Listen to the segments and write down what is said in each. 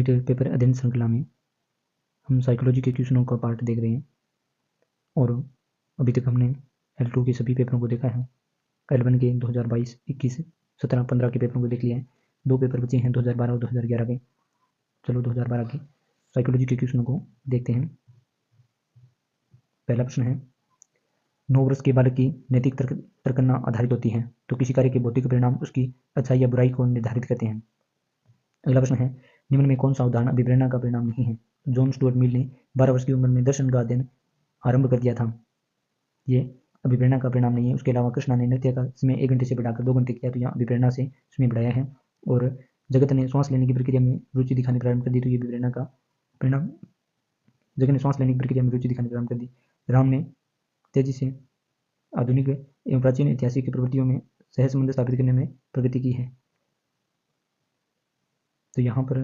Unit paper अध्ययन श्रृंखला में हम साइकोलॉजी के क्वेश्चनों का पार्ट देख रहे हैं और अभी तक हमने L2 के सभी पेपरों को देखा है। L1 के 2022, 21, 17, 15 के पेपरों को देख लिया है। 2 पेपर बचे हैं 2012 और 2011 के। चलो 2012 के साइकोलॉजी के क्वेश्चनों को देखते हैं। पहला प्रश्न है, 9 वर्ष के बालक की नैतिक तर्कना आधारित होती है तो किसी कार्य के भौतिक परिणाम उसकी अच्छाई या बुराई को निर्धारित करते हैं। अगला प्रश्न है, निम्न में कौन सा उदाहरण अभिप्रेरणा का परिणाम नहीं है? जॉन स्टुअर्ट मिल ने 12 वर्ष की उम्र में दर्शन का अध्ययन आरंभ कर दिया था। ये अभिप्रेरणा का परिणाम नहीं है। उसके अलावा कृष्णा ने नृत्य का समय 1 घंटे से बढ़ाकर 2 घंटे किया तो यहाँ अभिप्रेरणा से समय बढ़ाया है। और जगत ने श्वास लेने की प्रक्रिया में रुचि दिखानी प्रारंभ कर दी तो ये अभिप्रेरणा का परिणाम। जगत ने श्वास लेने की प्रक्रिया में रुचि दिखानी प्रारंभ कर दी। राम ने तेजी से आधुनिक एवं प्राचीन ऐतिहासिक प्रवृत्तियों में सह संबंध स्थापित करने में प्रगति की है। तो यहाँ पर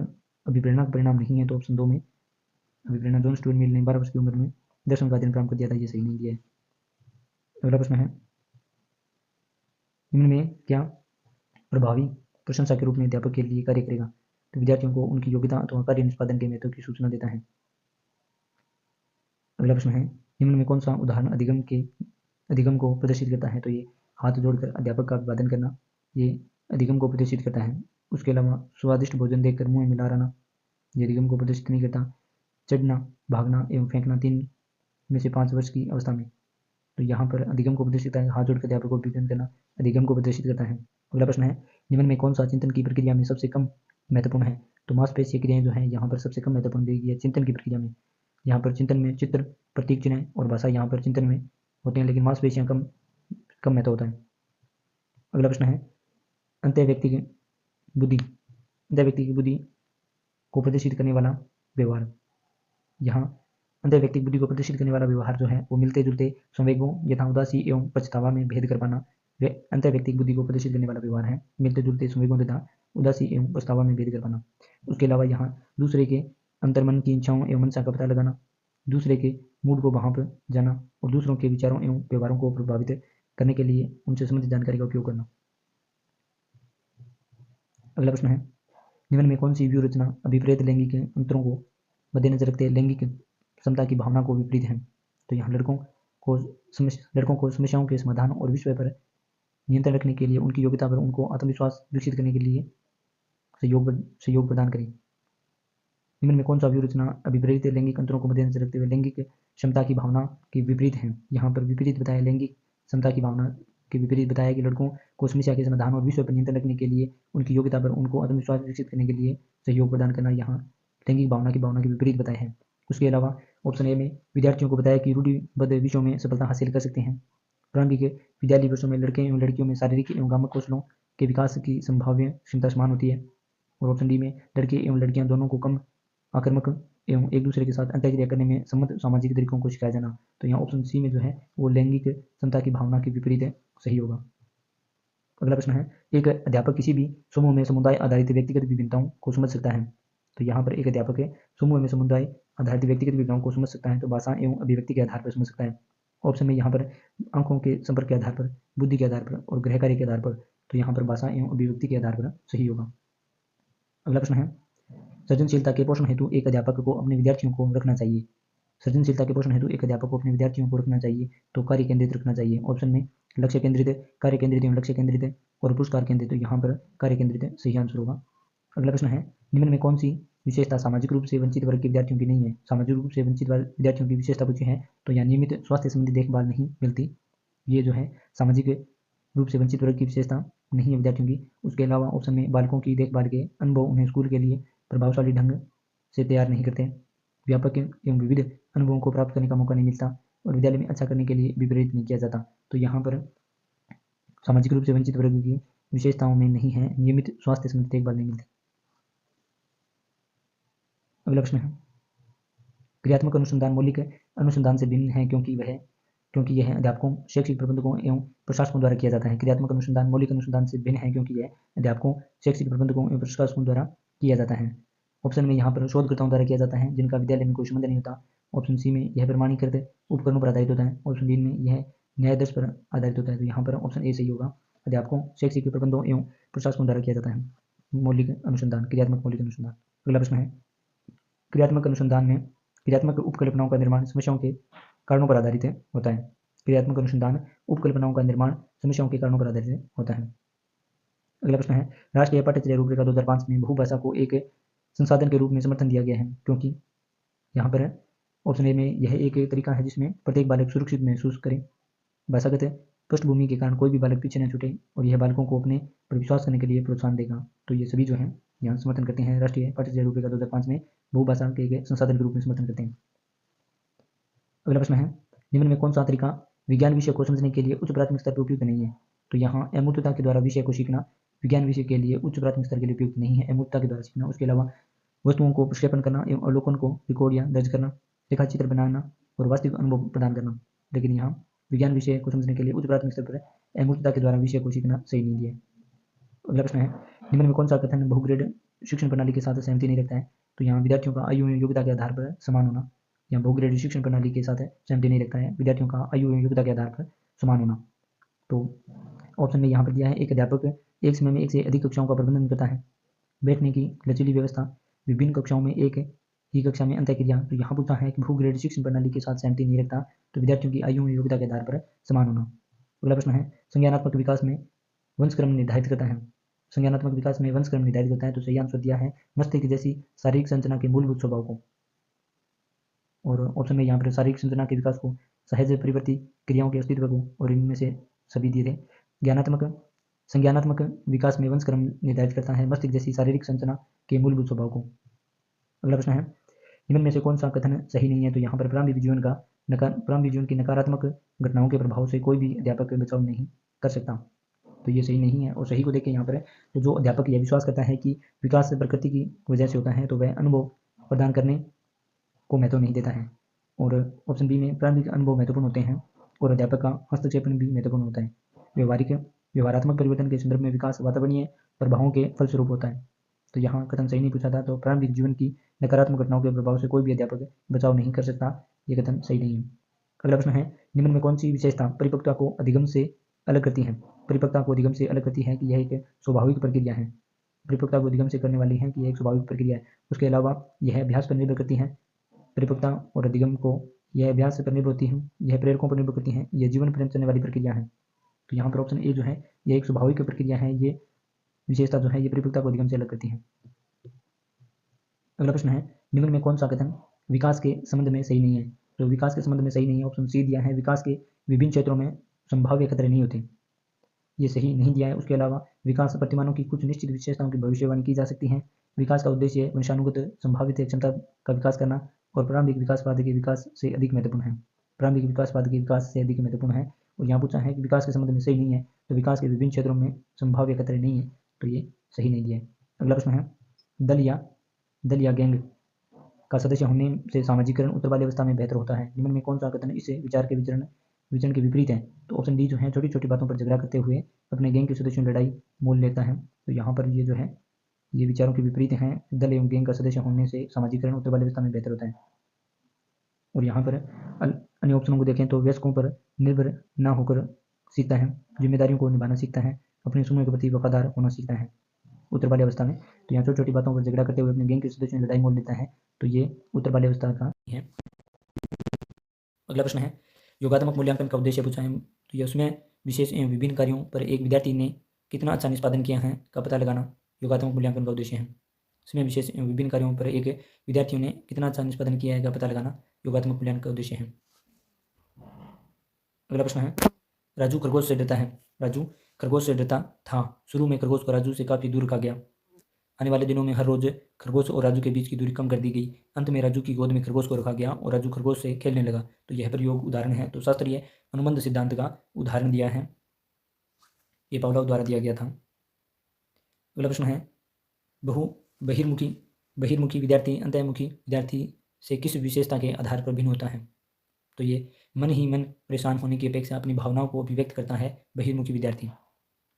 अभिप्रेरणा का परिणाम नहीं है, तो ऑप्शन 2 में अभिप्रेरणा जॉन स्टुअर्ट मिल ने 12 वर्ष की उम्र में दर्शन का अध्ययन प्रारंभ कर दिया था, ये सही नहीं दिया है। अगला प्रश्न है, निम्न में क्या प्रभावी प्रशंसा के रूप में अध्यापक के लिए कार्य करेगा? तो विद्यार्थियों को उनकी योग्यता अथवा कार्य निष्पादन के महत्व की सूचना देता है। अगला प्रश्न है, निम्न में कौन सा उदाहरण अधिगम को प्रदर्शित करता है? तो ये हाथ जोड़कर अध्यापक का अभिवादन करना, ये अधिगम को प्रदर्शित करता है। उसके अलावा स्वादिष्ट भोजन देखकर मुंह में मिला रहना, ये अधिगम को प्रदर्शित नहीं करता। चढ़ना, भागना एवं फेंकना 3 में से 5 वर्ष की अवस्था में, तो यहाँ पर अधिगम को प्रदर्शित करता है। हाथ जोड़कर अध्यापक को अभिवादन करना अधिगम को प्रदर्शित करता है। अगला प्रश्न है, निम्न में कौन सा चिंतन की प्रक्रिया में सबसे कम महत्वपूर्ण है? तो मांसपेशीय क्रियाएं जो है यहाँ पर सबसे कम महत्वपूर्ण दी गई है चिंतन की प्रक्रिया में। यहाँ पर चिंतन में चित्र, प्रतीक चिन्ह और भाषा यहाँ पर चिंतन में होते हैं, लेकिन मांसपेशियां कम महत्व होता है। अगला प्रश्न है, अंतः व्यक्ति की बुद्धि को प्रदर्शित करने वाला व्यवहार। यहाँ अंतः व्यक्तिक बुद्धि को प्रदर्शित करने वाला व्यवहार जो है वो मिलते जुलते संवेगों यथा उदासी एवं पछतावा में भेद कर पाना वे अंतः व्यक्तिक बुद्धि को प्रदर्शित करने वाला व्यवहार है। मिलते जुलते संवेगों तथा उदासी एवं पछतावा में भेद कर पाना। उसके अलावा यहाँ दूसरे के अंतर्मन की इच्छाओं एवं मनसा का पता लगाना, दूसरे के मूड को भांप जाना और दूसरों के विचारों एवं व्यवहारों को प्रभावित करने के लिए उनसे संबंधित जानकारी का उपयोग करना। अगला प्रश्न है, निम्न में कौन सी व्यू रचना अभिप्रेत लैंगिक अंतरों को मद्देनजर रखते लैंगिक समता की भावना को विपरीत है? तो यहाँ लड़कों को समस्याओं के समाधान और विषय पर नियंत्रण रखने के लिए उनकी योग्यता पर उनको आत्मविश्वास विकसित करने के लिए सहयोग प्रदान करें। निम्न में कौन सा व्यू रचना अभिप्रेत लैंगिक अंतरों को मद्देनजर रखते हुए लैंगिक क्षमता की भावना के विपरीत है? यहाँ पर विपरीत बताया, लैंगिक क्षमता की भावना के विपरीत बताया कि लड़कों को समस्या के समाधान और विषय पर नियंत्रण रखने के लिए उनकी योग्यता पर उनको आत्मविश्वास विकसित करने के लिए सहयोग प्रदान करना यहाँ लैंगिक भावना के विपरीत बताया है। उसके अलावा ऑप्शन ए में विद्यार्थियों को बताया कि रूढ़िबद्ध विषयों में सफलता हासिल कर सकते हैं। प्रारंभिक विद्यालय वर्षों में लड़के एवं लड़कियों में शारीरिक एवं गामक कौशलों के विकास की संभाव्य क्षमता समान होती है। और ऑप्शन डी में लड़के एवं लड़कियां दोनों को कम आक्रामक एवं एक दूसरे के साथ अंतःक्रिया करने में सम्मत सामाजिक तरीकों को सिखाया जाना। तो यहाँ ऑप्शन सी में जो है वो लैंगिक क्षमता की भावना के विपरीत है, सही होगा। अगला प्रश्न है, एक अध्यापक किसी भी समूह में समुदाय आधारित व्यक्तिगत विभिन्नताओं को समझ सकता है? तो यहाँ पर एक अध्यापक है समूह में समुदाय आधारित व्यक्तिगत विभिन्नताओं को समझ सकता है, तो भाषा एवं अभिव्यक्ति के आधार पर समझ सकता है। ऑप्शन में यहाँ पर आंखों के संपर्क के आधार पर, बुद्धि के आधार पर और गृह कार्य के आधार पर, तो यहाँ पर भाषा एवं अभिव्यक्ति के आधार पर सही होगा। अगला प्रश्न है, सृजनशीलता के पोषण हेतु एक अध्यापक को अपने विद्यार्थियों को रखना चाहिए। सृजनशीलता के पोषण हेतु एक अध्यापक को अपने विद्यार्थियों को रखना चाहिए तो कार्य केंद्रित रखना चाहिए। ऑप्शन में लक्ष्य केंद्रित, कार्य केंद्रित एवं लक्ष्य केंद्रित और पुरस्कार केंद्रित, तो यहाँ पर कार्य केंद्रित सही आंसर होगा। अगला प्रश्न है, निम्न में कौन सी विशेषता सामाजिक रूप से वंचित वर्ग के विद्यार्थियों की नहीं है? सामाजिक रूप से वंचित विद्यार्थियों की विशेषता पूछी है तो यहाँ नियमित स्वास्थ्य संबंधी देखभाल नहीं मिलती, ये जो है सामाजिक रूप से वंचित वर्ग की विशेषता नहीं है विद्यार्थियों की। उसके अलावा ऑप्शन में बालकों की देखभाल के अनुभव उन्हें स्कूल के लिए प्रभावशाली ढंग से तैयार नहीं करते, व्यापक एवं विविध अनुभवों को प्राप्त करने का मौका नहीं मिलता और विद्यालय में अच्छा करने के लिए विपरीत नहीं किया जाता। तो यहाँ पर सामाजिक रूप से वंचित वर्ग की विशेषताओं में नहीं है, नियमित स्वास्थ्य संबंधी देखभाल नहीं मिलती। अगला प्रश्न है, क्रियात्मक अनुसंधान मौलिक अनुसंधान से भिन्न है क्योंकि यह अध्यापकों, शैक्षिक प्रबंधकों एवं प्रशासकों द्वारा किया जाता है। क्रियात्मक अनुसंधान मौलिक अनुसंधान से भिन्न है क्योंकि यह अध्यापकों, शैक्षिक प्रबंधकों एवं प्रशासकों द्वारा किया जाता है। ऑप्शन में यहाँ पर शोधकर्ताओं द्वारा किया जाता है जिनका विद्यालय में कोई संबंध नहीं होता। ऑप्शन सी में यह प्रमाणीकृत उपकरणों पर आधारित होता है। ऑप्शन डी में यह न्यायाधीश पर आधारित होता है। तो यहाँ पर ऑप्शन ए सही होगा, अध्यापकों, शैक्षिक प्रबंधकों एवं प्रशासकों द्वारा किया जाता है मौलिक अनुसंधान, क्रियात्मक मौलिक अनुसंधान। अगला प्रश्न है, क्रियात्मक अनुसंधान में क्रियात्मक उपकल्पनाओं का निर्माण समस्याओं के कारणों पर आधारित होता है। क्रियात्मक अनुसंधान उपकल्पनाओं का निर्माण समस्याओं के कारणों पर आधारित होता है। अगला प्रश्न है, राष्ट्रीय पाठ्यचर्या रूपरेखा 2005 में बहुभाषा को एक संसाधन के रूप में समर्थन दिया गया है, क्योंकि यहाँ पर ऑप्शन ए में यह एक तरीका है जिसमें प्रत्येक बालक सुरक्षित महसूस करे, भाषागत पृष्ठभूमि के कारण कोई भी बालक पीछे न छूटे, और यह बालकों को अपने पर विश्वास करने के लिए प्रोत्साहन देगा। तो ये सभी जो है यहाँ समर्थन करते हैं, राष्ट्रीय पाठ्यचर्या रूपरेखा 2005 में बहुभाषा के एक संसाधन के रूप में समर्थन करते हैं। अगला प्रश्न है, निम्न में कौन सा तरीका विज्ञान विषय को समझने के लिए उच्च प्राथमिक स्तर पर उपयुक्त नहीं है? तो यहाँ अमूर्तता के द्वारा विषय को सीखना विज्ञान विषय के लिए उच्च प्राथमिक स्तर के लिए उपयुक्त नहीं है। अमूर्तता के द्वारा सीखना, उसके अलावा वस्तुओं को प्रक्षेपण करना एवं अवलोकन को रिकॉर्ड या दर्ज करना, रेखाचित्र बनाना और वास्तविक अनुभव प्रदान करना। लेकिन यहाँ विज्ञान विषय को समझने के लिए उच्च प्राथमिक स्तर पर अमूर्तता के द्वारा विषय को सीखना सही नहीं है। अगला प्रश्न है, निम्न में कौन सा कथन बहुग्रेड शिक्षण प्रणाली के साथ सहमति नहीं रखता है? तो यहाँ विद्यार्थियों का आयु एवं योग्यता के आधार पर समान होना, यहाँ बहुग्रेड शिक्षण प्रणाली के साथ सहमति नहीं रखता है, विद्यार्थियों का आयु एवं योग्यता के आधार पर समान होना। तो ऑप्शन में यहाँ पर दिया है, एक अध्यापक एक समय में एक से अधिक कक्षाओं का प्रबंधन करता है, बैठने की लचीली व्यवस्था, विभिन्न कक्षाओं में एक ही कक्षा में अंतर क्रिया। तो यहाँ पूछा है कि बहुग्रेड शिक्षण प्रणाली के साथ सहमति नहीं रखता, तो विद्यार्थियों की आयु एवं योग्यता के आधार पर समान होना। अगला प्रश्न है, संज्ञानात्मक विकास में वंशक्रम निर्धारित करता है। संज्ञानात्मक विकास में वंशक्रम निर्धारित करता है, तो सही आंसर दिया है मस्तिष्क जैसी शारीरिक संरचना के मूलभूत स्वभाव को। और ऑप्शन में यहाँ पर शारीरिक संरचना के विकास को, सहज परिवर्ती क्रियाओं के अस्तित्व को, और इनमें से सभी दिए थे। संज्ञानात्मक विकास में वंशक्रम निर्धारित करता है, मस्तिष्क जैसी शारीरिक संरचना के मूलभूत स्वभाव को। अगला प्रश्न है, निम्न में से कौन सा कथन सही नहीं है? तो यहाँ पर प्रारंभिक जीवन की नकारात्मक घटनाओं के प्रभाव से कोई भी अध्यापक बचाव नहीं कर सकता, तो ये सही नहीं है। और सही को देखें यहाँ पर, तो जो अध्यापक यह विश्वास करता है कि विकास प्रकृति की वजह से होता है, तो वह अनुभव प्रदान करने को महत्व नहीं देता है। और ऑप्शन बी में प्रारंभिक अनुभव महत्वपूर्ण होते हैं और अध्यापक का हस्तक्षेप भी महत्वपूर्ण होता है। व्यवहारात्मक परिवर्तन के संदर्भ में विकास वातावरणीय प्रभावों के फलस्वरूप होता है, तो यहाँ कथन सही नहीं पूछा था। तो प्रारंभिक जीवन की नकारात्मक घटनाओं के प्रभाव से कोई भी अध्यापक बचाव नहीं कर सकता, ये कथन सही नहीं है। अगला प्रश्न है, निम्न में कौन सी विशेषता परिपक्वता को अधिगम से अलग करती है? परिपक्वता को अधिगम से अलग करती है कि यह एक स्वाभाविक प्रक्रिया है। परिपक्वता को अधिगम से करने वाली है कि यह एक स्वाभाविक प्रक्रिया है। उसके अलावा यह अभ्यास पर निर्भर करती है। परिपक्वता और अधिगम को यह अभ्यास पर निर्भर होती है, यह प्रेरकों पर निर्भर करती है, यह जीवन पर्यंत चलने वाली प्रक्रिया है। तो यहाँ पर ऑप्शन ए जो है यह एक स्वाभाविक प्रक्रिया है, ये विशेषता जो है ये परिपक्वता को अधिगम से अलग करती है। अगला प्रश्न है, निम्न में कौन सा कथन विकास के संबंध में सही नहीं है? तो विकास के संबंध में सही नहीं है, ऑप्शन सी दिया है, विकास के विभिन्न क्षेत्रों में संभाव्य खतरे नहीं होते, ये सही नहीं दिया है। उसके अलावा विकास प्रतिमानों की कुछ निश्चित विशेषताओं की भविष्यवाणी की जा सकती है, विकास का उद्देश्य वंशानुगत संभावित क्षमता का विकास करना और प्रारंभिक विकासवाद के विकास से अधिक महत्वपूर्ण है। प्रारंभिक विकासवाद के विकास से अधिक महत्वपूर्ण है। और यहाँ पूछा है कि विकास के संबंध में सही नहीं है, तो विकास के विभिन्न क्षेत्रों में संभाव्य खतरे नहीं है, तो ये सही नहीं दिया है। अगला प्रश्न है, दल या गैंग का सदस्य होने से सामाजिकरण उत्तर बाल्य अवस्था में बेहतर होता है। निम्न में कौन सा कथन इस विचार के विचरण के विपरीत है? तो ऑप्शन डी जो है, छोटी छोटी बातों पर झगड़ा करते हुए अपने गैंग के सदस्यों लड़ाई मोल लेता है। तो यहाँ पर ये जो है ये विचारों के विपरीत हैं। दल एवं गैंग का सदस्य होने से सामाजिकरण उत्तर बाल्य अवस्था में बेहतर होता है। और यहाँ पर अन्य ऑप्शनों को देखें तो वयस्कों पर निर्भर न होकर सीखता है, जिम्मेदारियों को निभाना सीखता है, अपने समूह के प्रति वफादार होना सीखता है उत्तर बाल्य अवस्था में। तो यहाँ छोटी छोटी बातों पर झगड़ा करते हुए अपने गैंग के सदस्यों में लड़ाई मोल लेता है, तो ये उत्तर बाल्य अवस्था का है। अगला प्रश्न है, योगात्मक मूल्यांकन का उद्देश्य पूछा है, तो ये उसमें विशेष एवं विभिन्न कार्यों पर एक विद्यार्थी ने कितना अच्छा निष्पादन किया है का पता लगाना योगात्मक मूल्यांकन का उद्देश्य है। इसमें विशेष एवं विभिन्न कार्यों पर एक विद्यार्थियों ने कितना अच्छा निष्पादन किया है का पता लगाना योगात्मक मूल्यांकन का उद्देश्य है। अगला प्रश्न है, राजू खरगोश से डरता है। राजू खरगोश से डरता था। शुरू में खरगोश को राजू से काफी दूर रखा गया। आने वाले दिनों में हर रोज खरगोश और राजू के बीच की दूरी कम कर दी गई। अंत में राजू की गोद में खरगोश को रखा गया और राजू खरगोश से खेलने लगा। तो यह प्रयोग उदाहरण है। तो शास्त्रीय अनुबंध सिद्धांत का उदाहरण दिया है, ये पावलोव द्वारा दिया गया था। अगला प्रश्न है, बहिर्मुखी विद्यार्थी अंतर्मुखी विद्यार्थी से किस विशेषता के आधार पर भिन्न होता है? तो ये मन ही मन परेशान होने की अपेक्षा अपनी भावनाओं को अभिव्यक्त करता है बहिर्मुखी विद्यार्थी,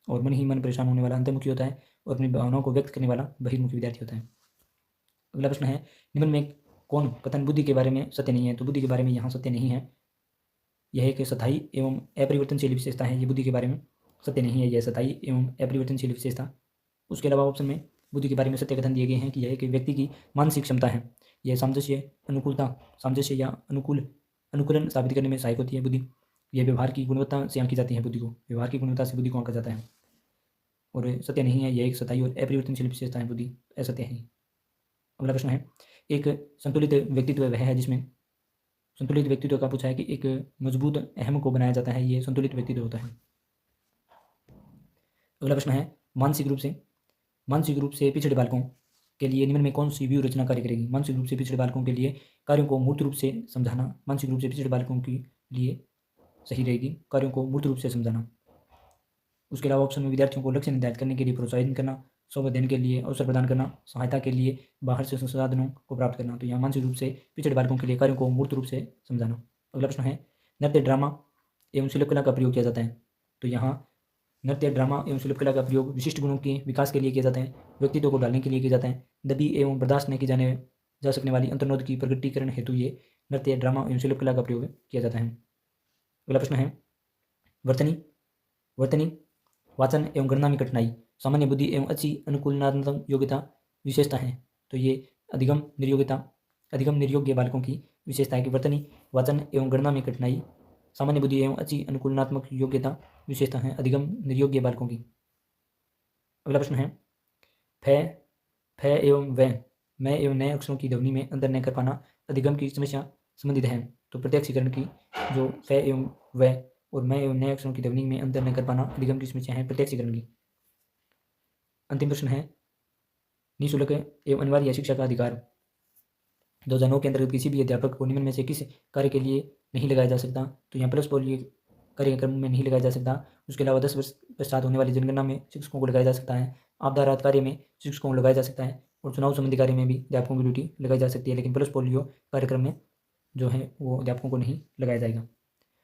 और मन ही मन परेशान होने वाला अंतर्मुखी होता है और अपनी भावनाओं को व्यक्त करने वाला बहिर्मुखी विद्यार्थी होता है। अगला प्रश्न है, निम्न में कौन कथन बुद्धि के बारे में सत्य नहीं है? तो बुद्धि के बारे में यहाँ सत्य नहीं है, यह एक स्थायी एवं अपरिवर्तनशील विशेषता है, ये बुद्धि के बारे में सत्य नहीं है, यह स्थायी एवं अपरिवर्तनशील विशेषता। उसके अलावा ऑप्शन में बुद्धि के बारे में सत्य कथन दिए गए हैं कि यह एक व्यक्ति की मानसिक क्षमता है, यह सामंजस्य अनुकूलता सामंजस्य या अनुकूलन साबित करने में सहायक होती है बुद्धि। यह व्यवहार की गुणवत्ता से आंकी जाती है बुद्धि को, व्यवहार की गुणवत्ता से बुद्धि को आंका जाता है। और सत्य नहीं है, यह एक सताई और अपरिवर्तनशील विशेषता है बुद्धि, असत्य है। अगला प्रश्न है, एक संतुलित व्यक्तित्व वह है जिसमें संतुलित व्यक्तित्व का पूछा है कि एक मजबूत अहम को बनाया जाता है, ये संतुलित व्यक्तित्व होता है। अगला प्रश्न है, मानसिक रूप से पिछड़े बालकों के लिए निम्न में कौन सी व्यू रचना कार्य करेगी। मानसिक रूप से पिछड़े बालकों के लिए कार्यों को मूर्त रूप से समझाना मानसिक रूप से पिछड़े बालकों के लिए सही रहेगी, कार्यों को मूर्त रूप से समझाना। उसके अलावा ऑप्शन में विद्यार्थियों को लक्ष्य निर्धारित करने के लिए प्रोत्साहित करना, सौंप देने के लिए अवसर प्रदान करना, सहायता के लिए बाहर से संसाधनों को प्राप्त करना। तो यहाँ मानसिक रूप से पिछड़े बालकों के लिए कार्यों को मूर्त रूप से समझाना। अगला प्रश्न है, नृत्य ड्रामा एवं शिल्पकला का प्रयोग किया जाता है। तो यहाँ नृत्य ड्रामा एवं शिल्पकला का प्रयोग विशिष्ट गुणों के विकास के लिए किया जाता है, व्यक्तित्व को ढालने के लिए किया जाता है, दबी एवं बर्दाश्त नहीं की जा सकने वाली अंतर्नोद की प्रकटीकरण हेतु ये नृत्य ड्रामा एवं शिल्पकला का प्रयोग किया जाता है। अगला प्रश्न है, वर्तनी वाचन एवं गणना में कठिनाई सामान्य बुद्धि एवं अच्छी अनुकूलनात्मक योग्यता विशेषता है। तो ये अधिगम निर्योग्य बालकों की विशेषता है कि वर्तनी वाचन एवं गणना में कठिनाई सामान्य बुद्धि एवं अच्छी अनुकूलनात्मक योग्यता विशेषता है अधिगम निर्योग्य बालकों की। अगला प्रश्न है, फ एवं व मैं एवं नए अक्षरों की ध्वनि में अंतर न कर पाना अधिगम की समस्या संबंधित है। तो प्रत्यक्षीकरण की जो फ एवं व और मैं एवं नए अक्षरों की ध्वनि में अंतर न कर पाना अधिगम की समस्या है प्रत्यक्षीकरण की। अंतिम प्रश्न है, निःशुल्क एवं अनिवार्य शिक्षा का अधिकार 2009 के अंतर्गत किसी भी अध्यापक को निम्न में से किस कार्य के लिए नहीं लगाया जा सकता। तो यहाँ प्लस पोलियो कार्यक्रम में नहीं लगाया जा सकता। उसके अलावा 10 वर्ष पश्चात होने वाली जनगणना में शिक्षकों को लगाया जा सकता है, आपदा राहत कार्य में शिक्षकों को लगाया जा सकता है और चुनाव संबंधी कार्य में भी अध्यापकों की ड्यूटी लगाई जा सकती है, लेकिन प्लस पोलियो कार्यक्रम में जो है वो अध्यापकों को नहीं लगाया जाएगा।